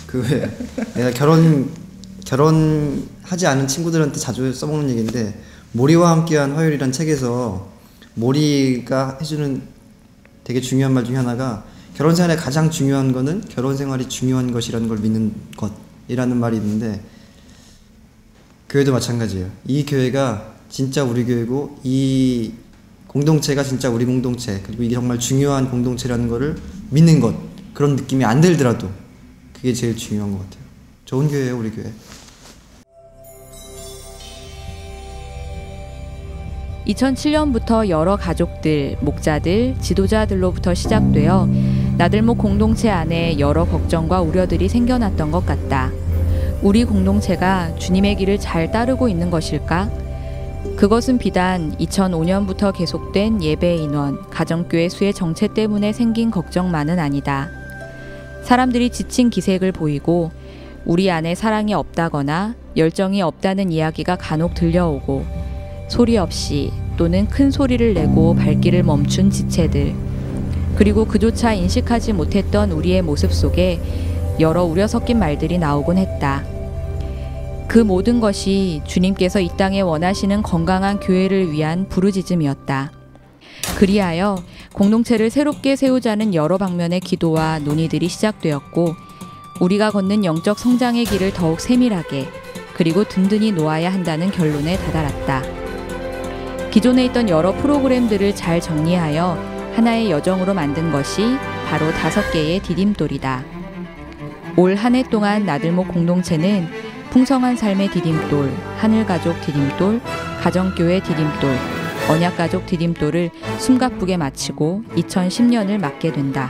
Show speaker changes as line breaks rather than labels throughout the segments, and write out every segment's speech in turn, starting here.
그 내가 결혼하지 않은 친구들한테 자주 써먹는 얘기인데, 모리와 함께한 화요일이란 책에서 모리가 해주는 되게 중요한 말 중에 하나가, 결혼 생활에 가장 중요한 거는 결혼 생활이 중요한 것이라는 걸 믿는 것이라는 말이 있는데, 교회도 마찬가지예요. 이 교회가 진짜 우리 교회고, 이 공동체가 진짜 우리 공동체, 그리고 이게 정말 중요한 공동체라는 거를 믿는 것, 그런 느낌이 안 들더라도 그게 제일 중요한 것 같아요. 좋은 교회예요, 우리 교회.
2007년부터 여러 가족들, 목자들, 지도자들로부터 시작되어 나들목 공동체 안에 여러 걱정과 우려들이 생겨났던 것 같다. 우리 공동체가 주님의 길을 잘 따르고 있는 것일까? 그것은 비단 2005년부터 계속된 예배 인원, 가정교회 수의 정체 때문에 생긴 걱정만은 아니다. 사람들이 지친 기색을 보이고 우리 안에 사랑이 없다거나 열정이 없다는 이야기가 간혹 들려오고, 소리 없이 또는 큰 소리를 내고 발길을 멈춘 지체들, 그리고 그조차 인식하지 못했던 우리의 모습 속에 여러 우려 섞인 말들이 나오곤 했다. 그 모든 것이 주님께서 이 땅에 원하시는 건강한 교회를 위한 부르짖음이었다. 그리하여 공동체를 새롭게 세우자는 여러 방면의 기도와 논의들이 시작되었고, 우리가 걷는 영적 성장의 길을 더욱 세밀하게 그리고 든든히 놓아야 한다는 결론에 다다랐다. 기존에 있던 여러 프로그램들을 잘 정리하여 하나의 여정으로 만든 것이 바로 5개의 디딤돌이다. 올 한 해 동안 나들목 공동체는 풍성한 삶의 디딤돌, 하늘가족 디딤돌, 가정교회 디딤돌, 언약가족 디딤돌을 숨가쁘게 마치고 2010년을 맞게 된다.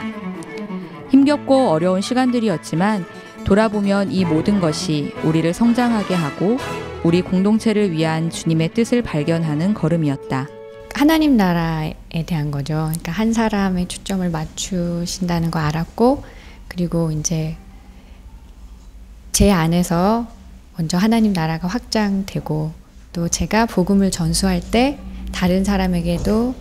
힘겹고 어려운 시간들이었지만 돌아보면 이 모든 것이 우리를 성장하게 하고 우리 공동체를 위한 주님의 뜻을 발견하는 걸음이었다.
하나님 나라에 대한 거죠. 그러니까 한 사람의 초점을 맞추신다는 거 알았고, 그리고 이제 제 안에서 먼저 하나님 나라가 확장되고, 또 제가 복음을 전수할 때 다른 사람에게도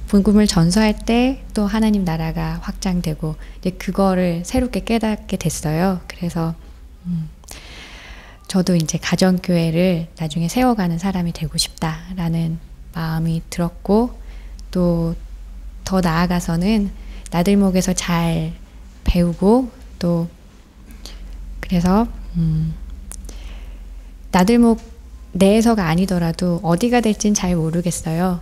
복음을 전수할 때 또 하나님 나라가 확장되고, 이제 그거를 새롭게 깨닫게 됐어요. 그래서 저도 이제 가정교회를 나중에 세워가는 사람이 되고 싶다라는 마음이 들었고, 또 더 나아가서는 나들목에서 잘 배우고, 또 그래서 나들목 내에서가 아니더라도 어디가 될진 잘 모르겠어요.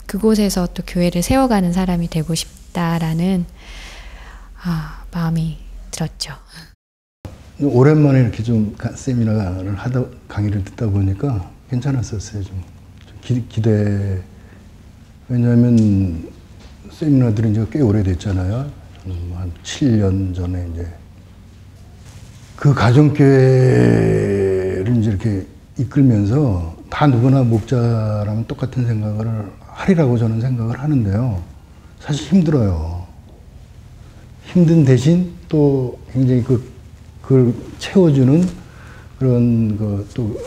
그곳에서 또 교회를 세워가는 사람이 되고 싶다라는 마음이 들었죠.
오랜만에 이렇게 좀 세미나를 강의를 듣다 보니까 괜찮았었어요. 좀 기대. 왜냐하면 세미나들이 이제 꽤 오래됐잖아요. 한 7년 전에 이제 그 가정교회를 이제 이렇게 이끌면서 다 누구나 목자라면 똑같은 생각을 하리라고 저는 생각을 하는데요. 사실 힘들어요. 힘든 대신 또 굉장히 그걸 채워주는 그런 또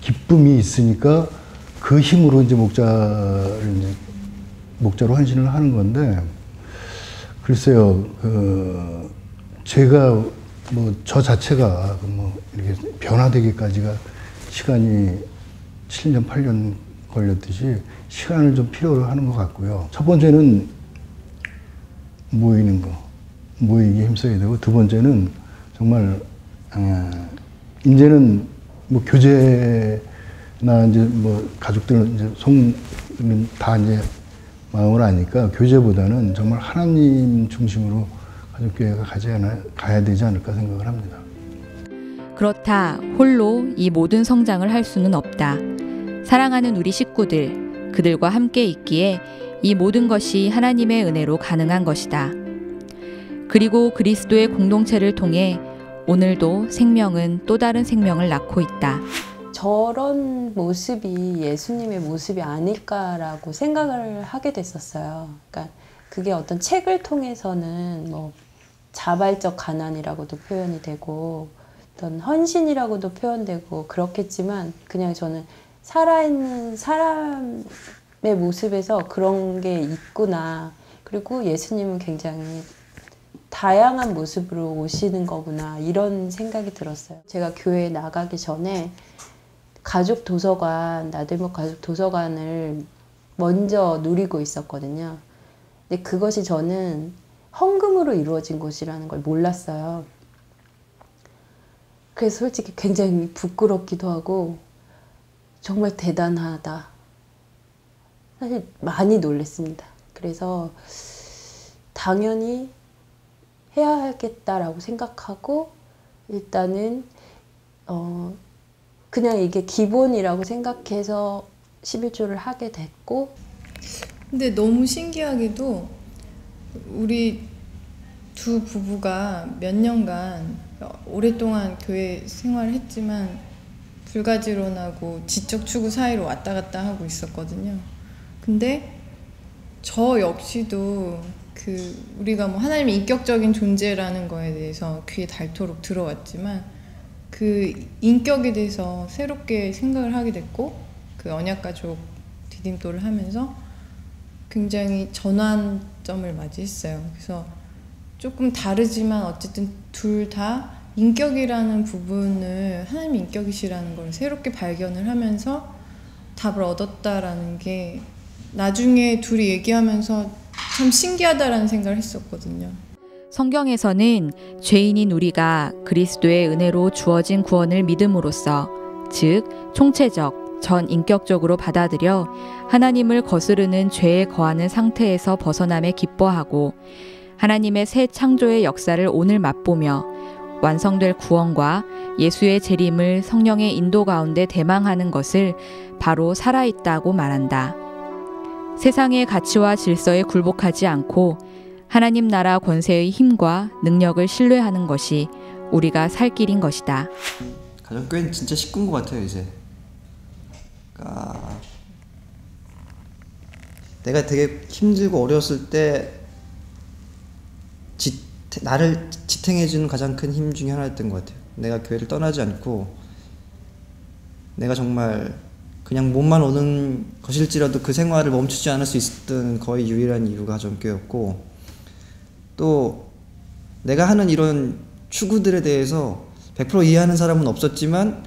기쁨이 있으니까 그 힘으로 이제 목자로 헌신을 하는 건데, 글쎄요, 제가 저 자체가 이렇게 변화되기까지가 시간이 7년, 8년 걸렸듯이 시간을 좀 필요로 하는 것 같고요. 첫 번째는 모이기에 힘써야 되고, 두 번째는 정말, 이제는 교제나 이제 가족들 이제 속는 다 이제 마음을 아니까 교제보다는 정말 하나님 중심으로 가족교회가 가야 되지 않을까 생각을 합니다.
그렇다, 홀로 이 모든 성장을 할 수는 없다. 사랑하는 우리 식구들, 그들과 함께 있기에 이 모든 것이 하나님의 은혜로 가능한 것이다. 그리고 그리스도의 공동체를 통해 오늘도 생명은 또 다른 생명을 낳고 있다.
저런 모습이 예수님의 모습이 아닐까라고 생각을 하게 됐었어요. 그러니까 그게 어떤 책을 통해서는 자발적 가난이라고도 표현이 되고 어떤 헌신이라고도 표현되고 그렇겠지만, 그냥 저는 살아있는 사람의 모습에서 그런 게 있구나. 그리고 예수님은 굉장히 다양한 모습으로 오시는 거구나 이런 생각이 들었어요. 제가 교회에 나가기 전에 가족 도서관, 나들목 가족 도서관을 먼저 누리고 있었거든요. 근데 그것이 저는 헌금으로 이루어진 곳이라는 걸 몰랐어요. 그래서 솔직히 굉장히 부끄럽기도 하고 정말 대단하다. 사실 많이 놀랐습니다. 그래서 당연히 해야 하겠다라고 생각하고 일단은 그냥 이게 기본이라고 생각해서 11조를 하게 됐고.
근데 너무 신기하게도 우리 두 부부가 몇 년간 오랫동안 교회 생활을 했지만 불가지론하고 지적 추구 사이로 왔다 갔다 하고 있었거든요. 근데 저 역시도 우리가 뭐 하나님의 인격적인 존재라는 거에 대해서 귀에 닳도록 들어왔지만 그 인격에 대해서 새롭게 생각을 하게 됐고 그 언약가족 디딤돌을 하면서 굉장히 전환점을 맞이했어요. 그래서 조금 다르지만 어쨌든 둘 다 인격이라는 부분을 하나님의 인격이시라는 걸 새롭게 발견을 하면서 답을 얻었다라는 게 나중에 둘이 얘기하면서 참 신기하다라는 생각을 했었거든요.
성경에서는 죄인인 우리가 그리스도의 은혜로 주어진 구원을 믿음으로써, 즉 총체적, 전인격적으로 받아들여 하나님을 거스르는 죄에 거하는 상태에서 벗어남에 기뻐하고 하나님의 새 창조의 역사를 오늘 맛보며 완성될 구원과 예수의 재림을 성령의 인도 가운데 대망하는 것을 바로 살아있다고 말한다. 세상의 가치와 질서에 굴복하지 않고 하나님 나라 권세의 힘과 능력을 신뢰하는 것이 우리가 살 길인 것이다.
가정교회는 진짜 식구인 것 같아요 이제. 그러니까 내가 되게 힘들고 어려웠을 때 나를 지탱해주는 가장 큰 힘 중에 하나였던 것 같아요. 내가 교회를 떠나지 않고 내가 정말 그냥 몸만 오는 것일지라도 그 생활을 멈추지 않을 수 있었던 거의 유일한 이유가 가정교회였고, 또 내가 하는 이런 추구들에 대해서 100% 이해하는 사람은 없었지만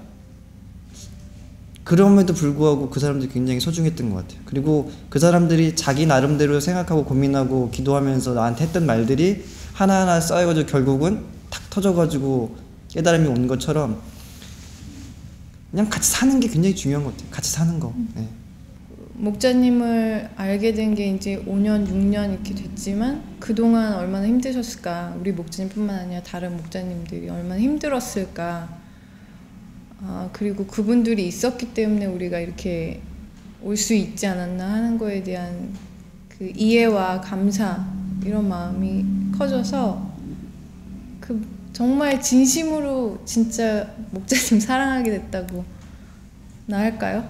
그럼에도 불구하고 그 사람들이 굉장히 소중했던 것 같아요. 그리고 그 사람들이 자기 나름대로 생각하고 고민하고 기도하면서 나한테 했던 말들이 하나하나 쌓여가지고 결국은 탁 터져가지고 깨달음이 온 것처럼 그냥 같이 사는 게 굉장히 중요한 것 같아요. 같이 사는 거. 네.
목자님을 알게 된 게 이제 5년, 6년 이렇게 됐지만 그동안 얼마나 힘드셨을까. 우리 목자님뿐만 아니라 다른 목자님들이 얼마나 힘들었을까. 그리고 그분들이 있었기 때문에 우리가 이렇게 올 수 있지 않았나 하는 거에 대한 그 이해와 감사 이런 마음이 커져서 정말 진심으로 진짜 목자님 사랑하게 됐다고 나 할까요?